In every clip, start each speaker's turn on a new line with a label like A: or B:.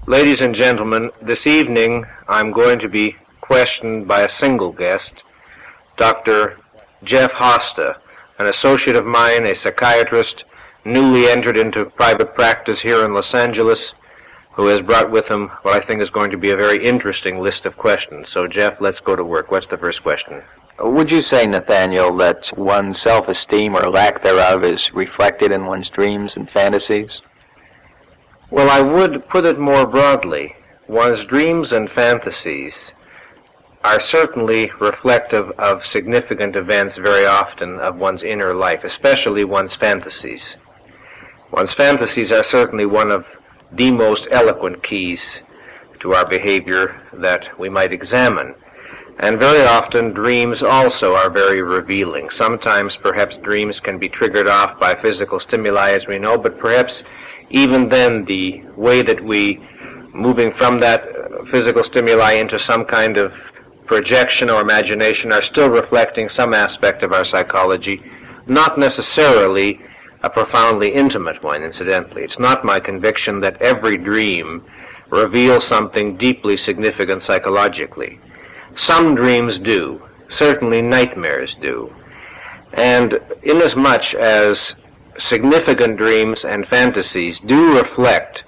A: Ladies and gentlemen, this evening I'm going to be questioned by a single guest, Dr. Jeff Hosta, an associate of mine, a psychiatrist, newly entered into private practice here in Los Angeles, who has brought with him what I think is going to be a very interesting list of questions. So, Jeff, let's go to work. What's the first question?
B: Would you say, Nathaniel, that one's self-esteem or lack thereof is reflected in one's dreams and fantasies?
A: Well, I would put it more broadly. One's dreams and fantasies are certainly reflective of significant events very often of one's inner life, especially one's fantasies. One's fantasies are certainly one of the most eloquent keys to our behavior that we might examine. And very often dreams also are very revealing. Sometimes perhaps dreams can be triggered off by physical stimuli, as we know, but perhaps even then the way that we, moving from that physical stimuli into some kind of projection or imagination, are still reflecting some aspect of our psychology, not necessarily a profoundly intimate one, incidentally. It's not my conviction that every dream reveals something deeply significant psychologically. Some dreams do. Certainly nightmares do. And inasmuch as significant dreams and fantasies do reflect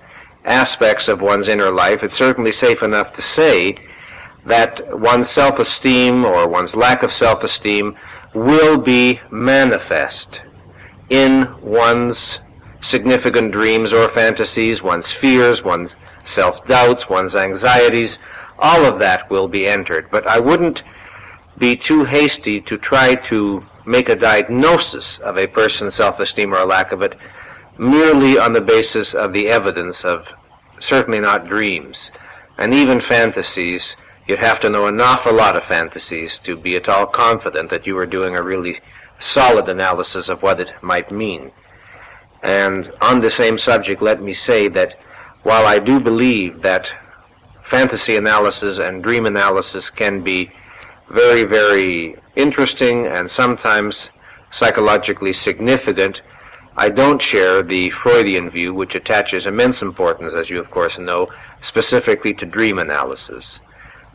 A: aspects of one's inner life, it's certainly safe enough to say that one's self-esteem or one's lack of self-esteem will be manifest in one's significant dreams or fantasies, one's fears, one's self-doubts, one's anxieties. All of that will be entered. But I wouldn't be too hasty to try to make a diagnosis of a person's self-esteem or a lack of it merely on the basis of the evidence of certainly not dreams. And even fantasies, you'd have to know an awful lot of fantasies to be at all confident that you are doing a really solid analysis of what it might mean. And on the same subject, let me say that while I do believe that fantasy analysis and dream analysis can be very, very interesting and sometimes psychologically significant, I don't share the Freudian view, which attaches immense importance, as you of course know, specifically to dream analysis.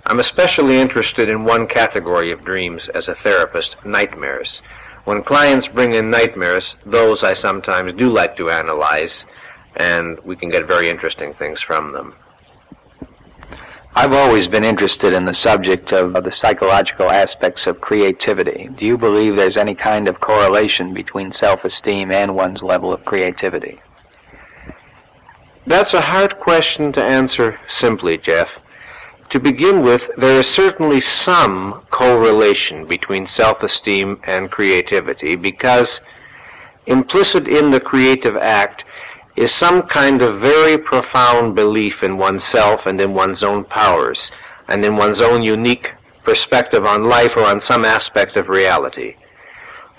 A: I'm especially interested in one category of dreams as a therapist, nightmares. When clients bring in nightmares, those I sometimes do like to analyze, and we can get very interesting things from them.
B: I've always been interested in the subject of the psychological aspects of creativity. Do you believe there's any kind of correlation between self-esteem and one's level of creativity?
A: That's a hard question to answer simply, Jeff. To begin with, there is certainly some correlation between self-esteem and creativity because implicit in the creative act is some kind of very profound belief in oneself and in one's own powers and in one's own unique perspective on life or on some aspect of reality.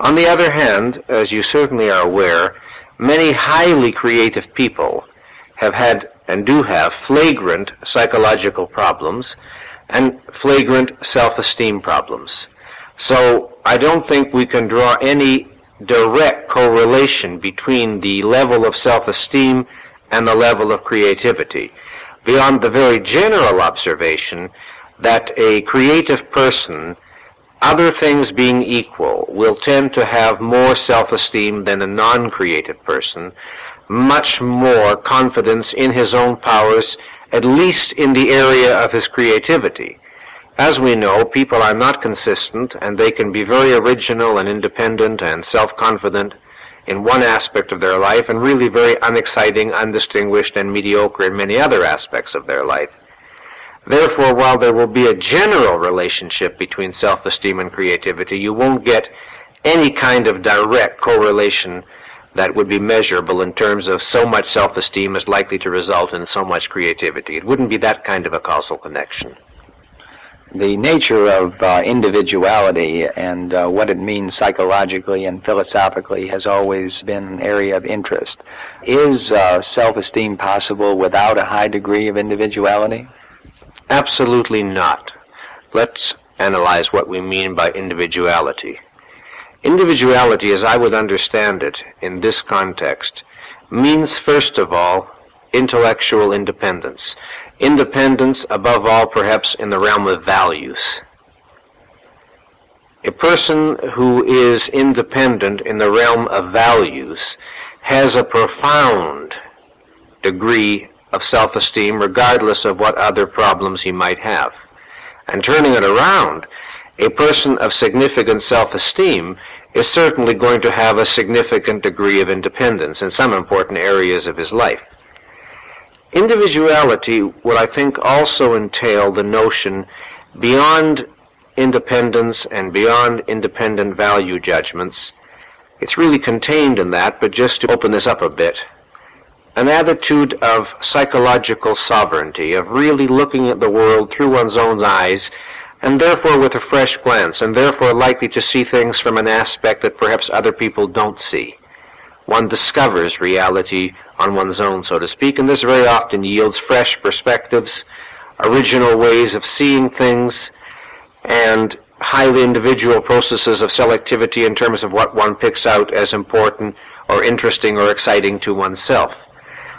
A: On the other hand, as you certainly are aware, many highly creative people have had and do have flagrant psychological problems and flagrant self-esteem problems. So I don't think we can draw any direct correlation between the level of self-esteem and the level of creativity, beyond the very general observation that a creative person, other things being equal, will tend to have more self-esteem than a non-creative person, much more confidence in his own powers, at least in the area of his creativity. As we know, people are not consistent, and they can be very original and independent and self-confident in one aspect of their life, and really very unexciting, undistinguished, and mediocre in many other aspects of their life. Therefore, while there will be a general relationship between self-esteem and creativity, you won't get any kind of direct correlation that would be measurable in terms of so much self-esteem is likely to result in so much creativity. It wouldn't be that kind of a causal connection.
B: The nature of individuality and what it means psychologically and philosophically has always been an area of interest. Is self-esteem possible without a high degree of individuality?
A: Absolutely not. let's analyze what we mean by individuality. Individuality, as I would understand it in this context, means, first of all, intellectual independence. Independence, above all, perhaps in the realm of values. A person who is independent in the realm of values has a profound degree of self-esteem, regardless of what other problems he might have. And turning it around, a person of significant self-esteem is certainly going to have a significant degree of independence in some important areas of his life. Individuality will, I think, also entail the notion beyond independence and beyond independent value judgments. It's really contained in that, but just to open this up a bit, an attitude of psychological sovereignty, of really looking at the world through one's own eyes, and therefore with a fresh glance, and therefore likely to see things from an aspect that perhaps other people don't see. One discovers reality on one's own, so to speak, and this very often yields fresh perspectives, original ways of seeing things, and highly individual processes of selectivity in terms of what one picks out as important or interesting or exciting to oneself.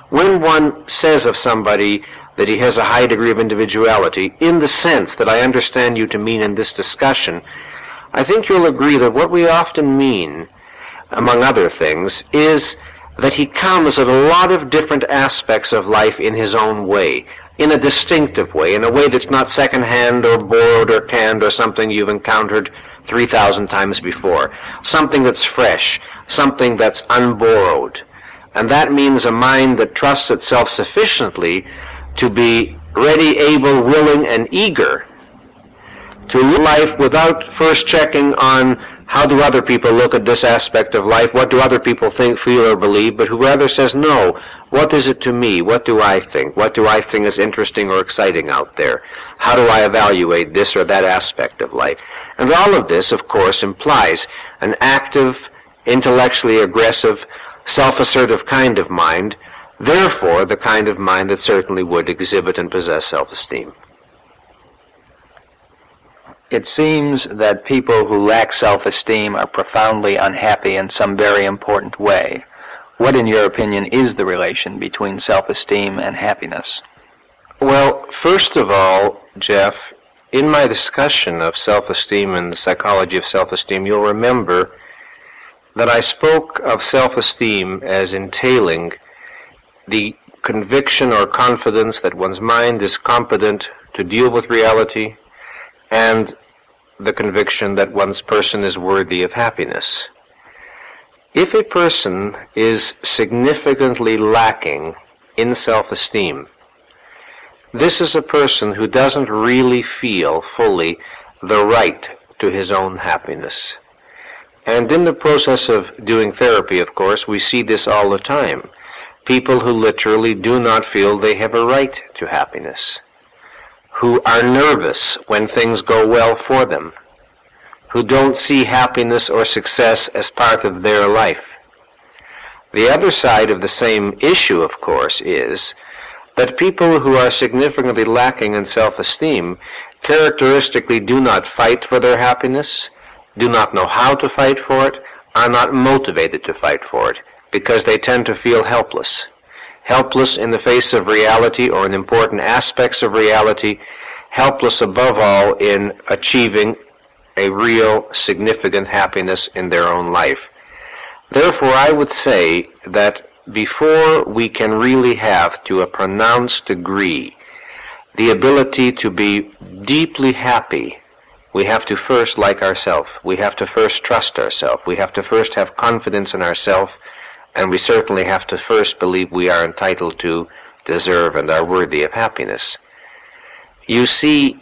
A: When one says of somebody that he has a high degree of individuality, in the sense that I understand you to mean in this discussion, I think you'll agree that what we often mean, among other things, is that he comes at a lot of different aspects of life in his own way, in a distinctive way, in a way that's not second-hand or borrowed or canned or something you've encountered 3,000 times before. Something that's fresh, something that's unborrowed. And that means a mind that trusts itself sufficiently to be ready, able, willing, and eager to live life without first checking on how do other people look at this aspect of life, what do other people think, feel, or believe, but who rather says, no, what is it to me? What do I think? What do I think is interesting or exciting out there? How do I evaluate this or that aspect of life? And all of this, of course, implies an active, intellectually aggressive, self-assertive kind of mind, therefore the kind of mind that certainly would exhibit and possess self-esteem.
B: It seems that people who lack self-esteem are profoundly unhappy in some very important way. What, in your opinion, is the relation between self-esteem and happiness?
A: Well, first of all, Jeff, in my discussion of self-esteem and the psychology of self-esteem, you'll remember that I spoke of self-esteem as entailing the conviction or confidence that one's mind is competent to deal with reality, and the conviction that one's person is worthy of happiness. If a person is significantly lacking in self-esteem, this is a person who doesn't really feel fully the right to his own happiness. And in the process of doing therapy, of course, we see this all the time. People who literally do not feel they have a right to happiness, who are nervous when things go well for them, who don't see happiness or success as part of their life. The other side of the same issue, of course, is that people who are significantly lacking in self-esteem characteristically do not fight for their happiness, do not know how to fight for it, are not motivated to fight for it, because they tend to feel helpless. Helpless in the face of reality or in important aspects of reality, helpless above all in achieving a real significant happiness in their own life. Therefore, I would say that before we can really have, to a pronounced degree, the ability to be deeply happy, we have to first like ourselves. We have to first trust ourselves. We have to first have confidence in ourselves, and we certainly have to first believe we are entitled to, deserve, and are worthy of happiness. You see,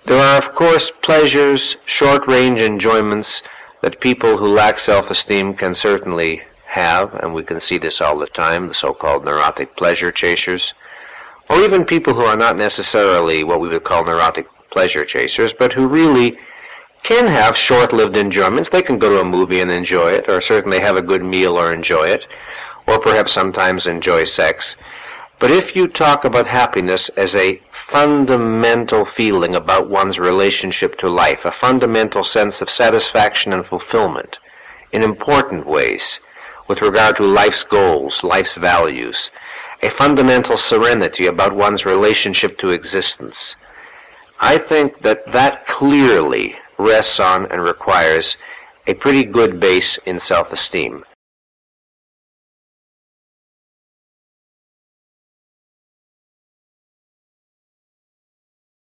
A: there are, of course, pleasures, short-range enjoyments that people who lack self-esteem can certainly have, and we can see this all the time, the so-called neurotic pleasure chasers, or even people who are not necessarily what we would call neurotic pleasure chasers, but who really can have short-lived enjoyments. They can go to a movie and enjoy it, or certainly have a good meal or enjoy it, or perhaps sometimes enjoy sex. But if you talk about happiness as a fundamental feeling about one's relationship to life, a fundamental sense of satisfaction and fulfillment in important ways with regard to life's goals, life's values, a fundamental serenity about one's relationship to existence, I think that that clearly rests on and requires a pretty good base in self-esteem.